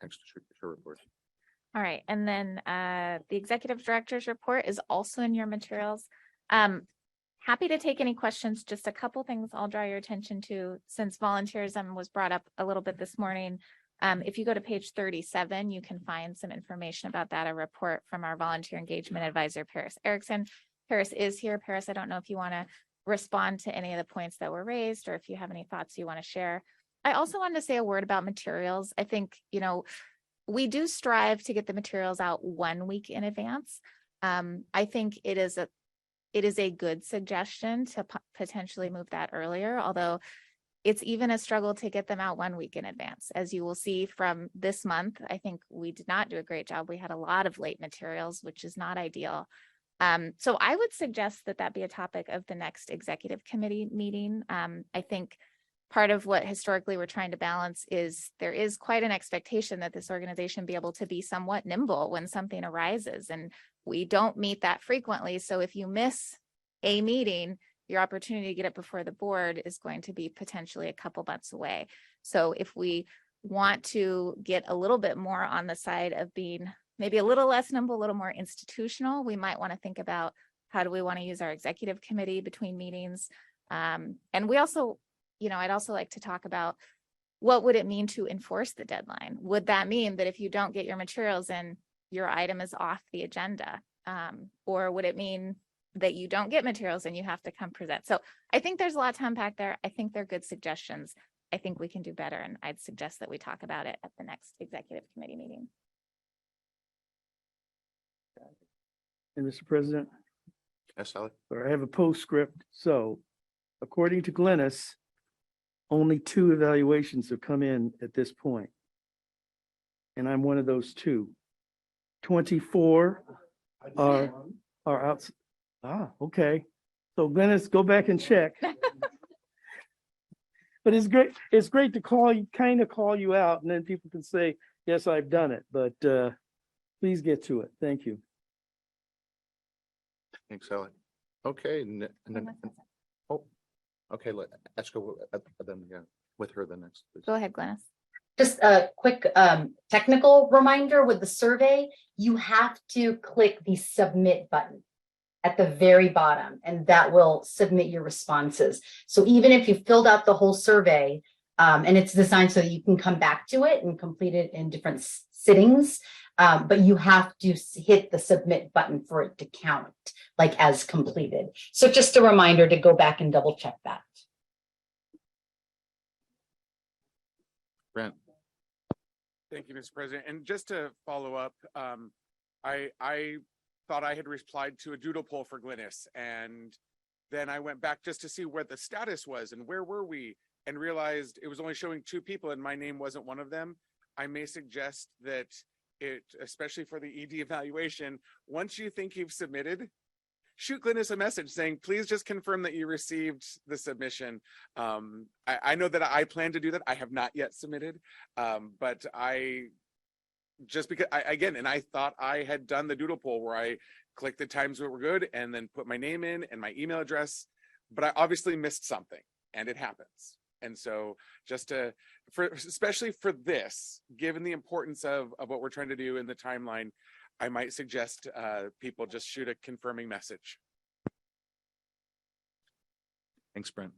Extra report. All right, and then the executive director's report is also in your materials. Happy to take any questions. Just a couple things I'll draw your attention to, since volunteerism was brought up a little bit this morning. If you go to page 37, you can find some information about that, a report from our volunteer engagement advisor, Paris Erickson. Paris is here. Paris, I don't know if you want to respond to any of the points that were raised, or if you have any thoughts you want to share. I also wanted to say a word about materials. I think, we do strive to get the materials out 1 week in advance. I think it is a good suggestion to potentially move that earlier, although it's even a struggle to get them out 1 week in advance. As you will see from this month, I think we did not do a great job. We had a lot of late materials, which is not ideal. So I would suggest that be a topic of the next executive committee meeting. I think part of what historically we're trying to balance is there is quite an expectation that this organization be able to be somewhat nimble when something arises, and we don't meet that frequently. So if you miss a meeting, your opportunity to get it before the board is going to be potentially a couple months away. So if we want to get a little bit more on the side of being maybe a little less nimble, a little more institutional, we might want to think about how do we want to use our executive committee between meetings. And we also, I'd also like to talk about what would it mean to enforce the deadline? Would that mean that if you don't get your materials in, your item is off the agenda? Or would it mean that you don't get materials and you have to come present? So I think there's a lot to unpack there. I think they're good suggestions. I think we can do better, and I'd suggest that we talk about it at the next executive committee meeting. And Mr. President, Yes, Sally. I have a postscript. So according to Glennis, only 2 evaluations have come in at this point. And I'm one of those 2. 24 are out. Okay. So Glennis, go back and check. But it's great to call you out, and then people can say, yes, I've done it. But please get to it. Thank you. Thanks, Sally. Okay, and then okay. Let's go with her the next. Please. Go ahead, Glennis. Just a quick technical reminder with the survey, you have to click the submit button at the very bottom, and that will submit your responses. So even if you filled out the whole survey, and it's designed so that you can come back to it and complete it in different sittings, but you have to hit the submit button for it to count like as completed. So just a reminder to go back and double check that. Brent. Thank you, Mr. President. And just to follow up, I thought I had replied to a doodle poll for Glennis, and then I went back just to see what the status was and where were we, and realized it was only showing 2 people and my name wasn't one of them. I may suggest that especially for the ED evaluation, once you think you've submitted, shoot Glennis a message saying, please just confirm that you received the submission. I know that I plan to do that. I have not yet submitted, but I thought I had done the doodle poll where I clicked the times that were good and then put my name in and my email address, but I obviously missed something, and it happens. And so especially for this, given the importance of what we're trying to do in the timeline, I might suggest people just shoot a confirming message. Thanks, Brent.